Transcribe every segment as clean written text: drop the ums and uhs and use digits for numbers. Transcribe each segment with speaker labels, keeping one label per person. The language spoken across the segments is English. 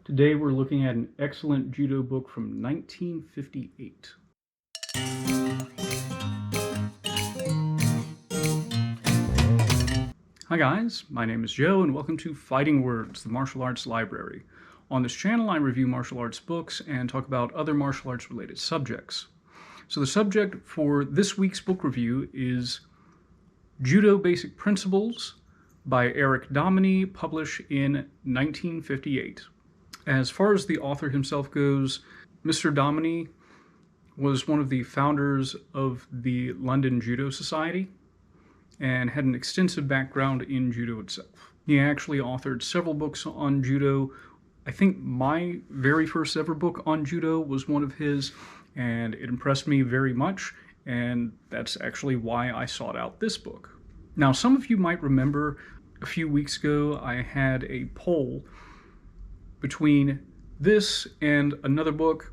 Speaker 1: Today we're looking at an excellent judo book from 1958. Hi guys, my name is Joe and welcome to Fighting Words, the martial arts library. On this channel I review martial arts books and talk about other martial arts related subjects. So the subject for this week's book review is Judo Basic Principles by Eric Dominy, published in 1958. As far as the author himself goes, Mr. Dominy was one of the founders of the London Judo Society and had an extensive background in judo itself. He actually authored several books on judo. I think my very first ever book on judo was one of his, and it impressed me very much, and that's actually why I sought out this book. Now, some of you might remember a few weeks ago I had a poll between this and another book,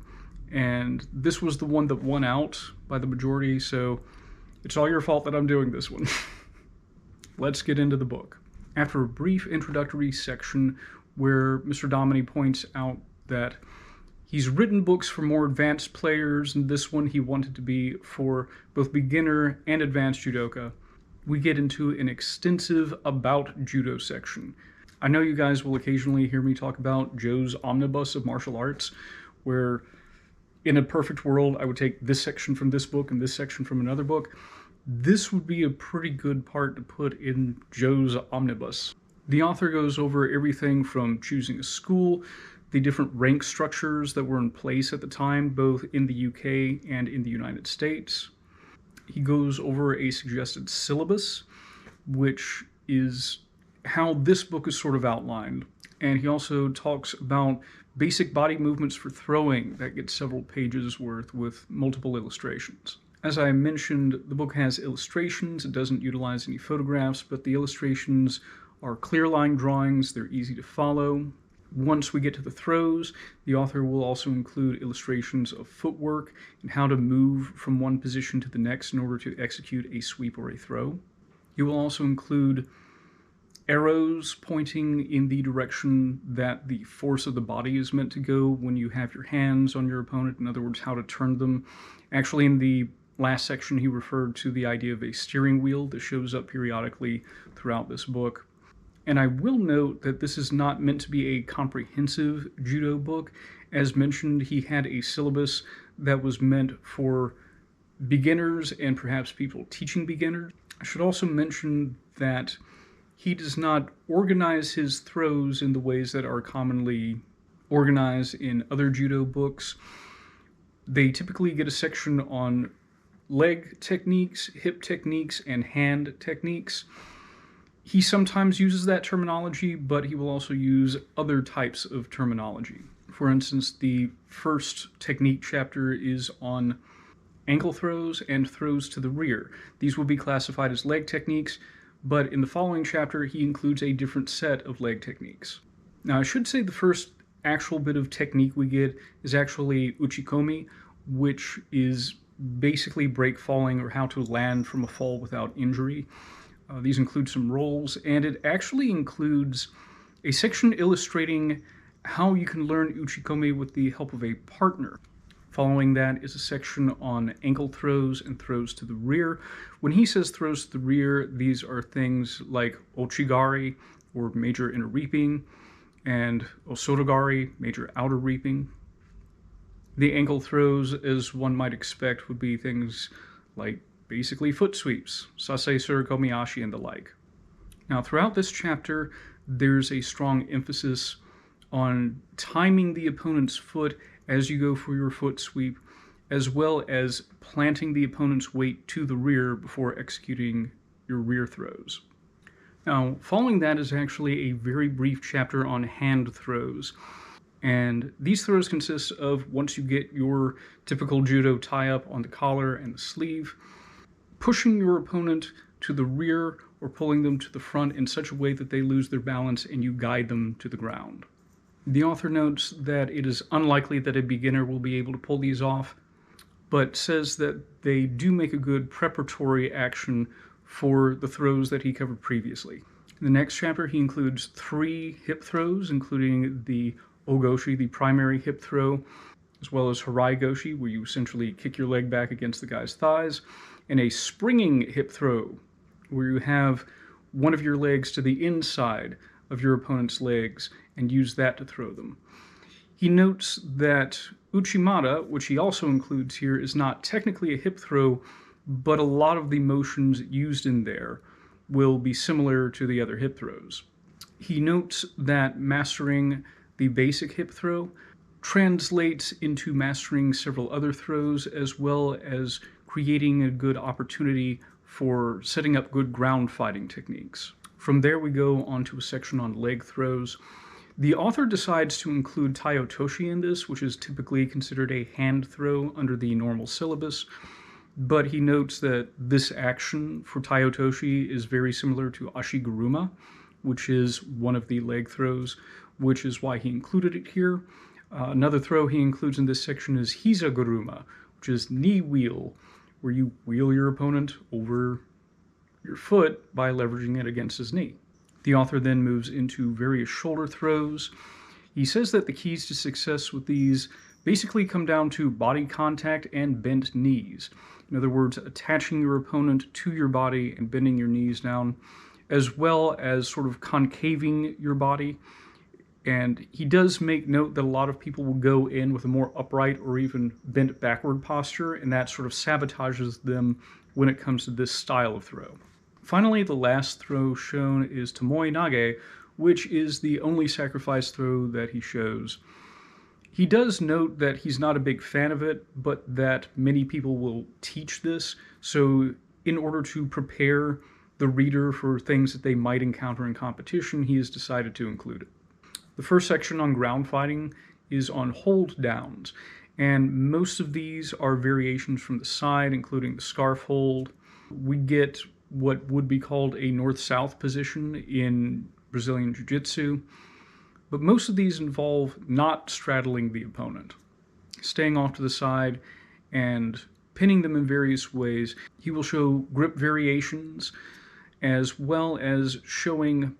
Speaker 1: and this was the one that won out by the majority, so it's all your fault that I'm doing this one. Let's get into the book. After a brief introductory section where Mr. Dominy points out that he's written books for more advanced players, and this one he wanted to be for both beginner and advanced judoka, we get into an extensive about judo section. I know you guys will occasionally hear me talk about Joe's omnibus of martial arts, where in a perfect world I would take this section from this book and this section from another book. This would be a pretty good part to put in Joe's omnibus. The author goes over everything from choosing a school, the different rank structures that were in place at the time, both in the UK and in the United States. He goes over a suggested syllabus, which is how this book is sort of outlined. And he also talks about basic body movements for throwing that gets several pages worth with multiple illustrations. As I mentioned, the book has illustrations. It doesn't utilize any photographs, but the illustrations are clear line drawings. They're easy to follow. Once we get to the throws, the author will also include illustrations of footwork and how to move from one position to the next in order to execute a sweep or a throw. He will also include arrows pointing in the direction that the force of the body is meant to go when you have your hands on your opponent. In other words, how to turn them. Actually, in the last section, he referred to the idea of a steering wheel that shows up periodically throughout this book. And I will note that this is not meant to be a comprehensive judo book. As mentioned, he had a syllabus that was meant for beginners and perhaps people teaching beginners. I should also mention that he does not organize his throws in the ways that are commonly organized in other judo books. They typically get a section on leg techniques, hip techniques, and hand techniques. He sometimes uses that terminology, but he will also use other types of terminology. For instance, the first technique chapter is on ankle throws and throws to the rear. These will be classified as leg techniques, but in the following chapter, he includes a different set of leg techniques. Now, I should say the first actual bit of technique we get is actually uchikomi, which is basically break falling, or how to land from a fall without injury. These include some rolls, and it actually includes a section illustrating how you can learn uchikomi with the help of a partner. Following that is a section on ankle throws and throws to the rear. When he says throws to the rear, these are things like ochigari, or major inner reaping, and osotogari, major outer reaping. The ankle throws, as one might expect, would be things like basically foot sweeps, sasei surikomiashi, and the like. Now, throughout this chapter, there's a strong emphasis on timing the opponent's foot as you go for your foot sweep, as well as planting the opponent's weight to the rear before executing your rear throws. Now, following that is actually a very brief chapter on hand throws. And these throws consist of, once you get your typical judo tie-up on the collar and the sleeve, pushing your opponent to the rear or pulling them to the front in such a way that they lose their balance and you guide them to the ground. The author notes that it is unlikely that a beginner will be able to pull these off, but says that they do make a good preparatory action for the throws that he covered previously. In the next chapter, he includes 3 hip throws, including the Ogoshi, the primary hip throw, as well as Harai Goshi, where you essentially kick your leg back against the guy's thighs, and a springing hip throw, where you have one of your legs to the inside of your opponent's legs and use that to throw them. He notes that Uchimata, which he also includes here, is not technically a hip throw, but a lot of the motions used in there will be similar to the other hip throws. He notes that mastering the basic hip throw translates into mastering several other throws, as well as creating a good opportunity for setting up good ground fighting techniques. From there we go on to a section on leg throws. The author decides to include Taiotoshi in this, which is typically considered a hand throw under the normal syllabus, but he notes that this action for Taiotoshi is very similar to Ashiguruma, which is one of the leg throws, which is why he included it here. Another throw he includes in this section is Hizaguruma, which is knee wheel, where you wheel your opponent over your foot by leveraging it against his knee. The author then moves into various shoulder throws. He says that the keys to success with these basically come down to body contact and bent knees. In other words, attaching your opponent to your body and bending your knees down, as well as sort of concaving your body. And he does make note that a lot of people will go in with a more upright or even bent backward posture, and that sort of sabotages them when it comes to this style of throw. Finally, the last throw shown is Tomoe Nage, which is the only sacrifice throw that he shows. He does note that he's not a big fan of it, but that many people will teach this, so in order to prepare the reader for things that they might encounter in competition, he has decided to include it. The first section on ground fighting is on hold downs, and most of these are variations from the side, including the scarf hold. We get what would be called a north-south position in Brazilian Jiu-Jitsu, but most of these involve not straddling the opponent, staying off to the side and pinning them in various ways. He will show grip variations, as well as showing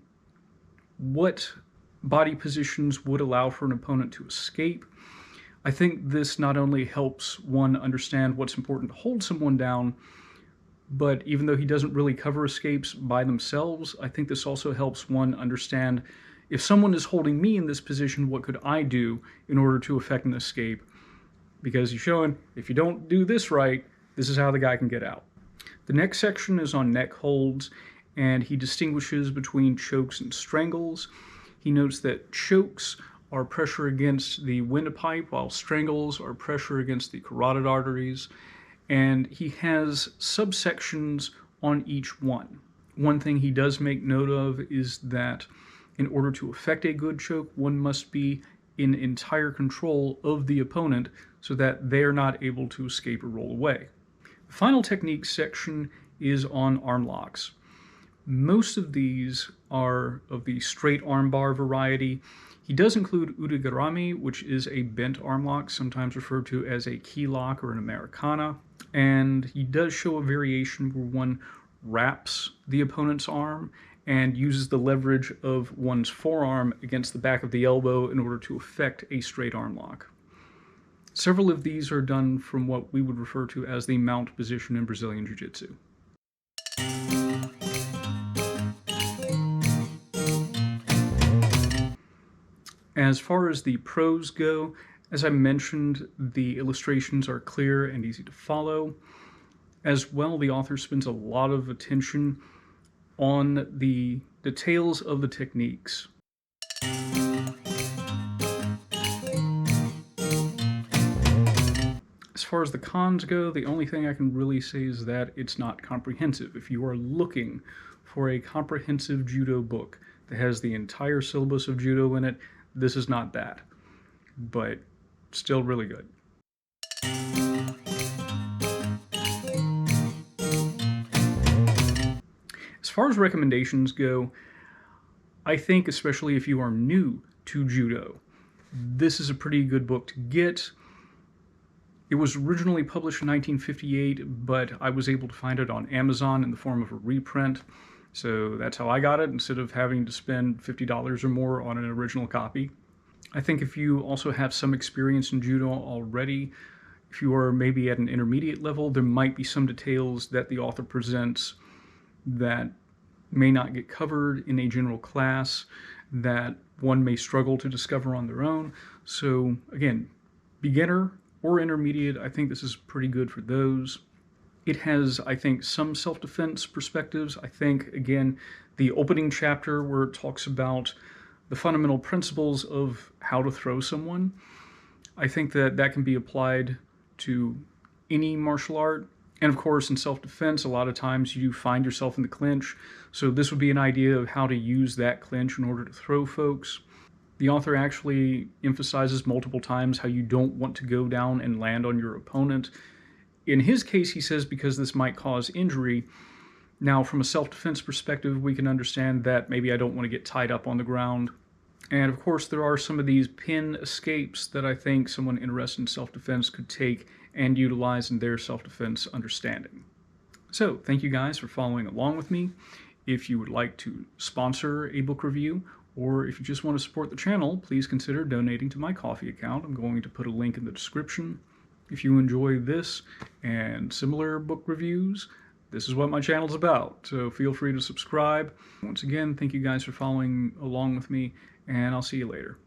Speaker 1: what body positions would allow for an opponent to escape. I think this not only helps one understand what's important to hold someone down, but even though he doesn't really cover escapes by themselves, I think this also helps one understand, if someone is holding me in this position, what could I do in order to effect an escape? Because he's showing, if you don't do this right, this is how the guy can get out. The next section is on neck holds, and he distinguishes between chokes and strangles. He notes that chokes are pressure against the windpipe, while strangles are pressure against the carotid arteries, and he has subsections on each one. One thing he does make note of is that in order to effect a good choke, one must be in entire control of the opponent so that they're not able to escape or roll away. The final technique section is on arm locks. Most of these are of the straight armbar variety. He does include udegarami, which is a bent arm lock, sometimes referred to as a key lock or an Americana. And he does show a variation where one wraps the opponent's arm and uses the leverage of one's forearm against the back of the elbow in order to effect a straight arm lock. Several of these are done from what we would refer to as the mount position in Brazilian Jiu-Jitsu. As far as the pros go, as I mentioned, the illustrations are clear and easy to follow. As well, the author spends a lot of attention on the details of the techniques. As far as the cons go, the only thing I can really say is that it's not comprehensive. If you are looking for a comprehensive judo book that has the entire syllabus of judo in it, this is not that, but still really good. As far as recommendations go, I think especially if you are new to judo, this is a pretty good book to get. It was originally published in 1958, but I was able to find it on Amazon in the form of a reprint. So that's how I got it, instead of having to spend $50 or more on an original copy. I think if you also have some experience in judo already, if you are maybe at an intermediate level, there might be some details that the author presents that may not get covered in a general class that one may struggle to discover on their own. So again, beginner or intermediate, I think this is pretty good for those. It has, I think, some self-defense perspectives. I think, again, the opening chapter where it talks about the fundamental principles of how to throw someone, I think that that can be applied to any martial art. And of course, in self-defense, a lot of times you find yourself in the clinch. So this would be an idea of how to use that clinch in order to throw folks. The author actually emphasizes multiple times how you don't want to go down and land on your opponent. In his case, he says because this might cause injury. Now, from a self-defense perspective, we can understand that maybe I don't want to get tied up on the ground. And of course, there are some of these pin escapes that I think someone interested in self-defense could take and utilize in their self-defense understanding. So, thank you guys for following along with me. If you would like to sponsor a book review, or if you just want to support the channel, please consider donating to my Ko-fi account. I'm going to put a link in the description. If you enjoy this and similar book reviews, this is what my channel's about, so feel free to subscribe. Once again, thank you guys for following along with me, and I'll see you later.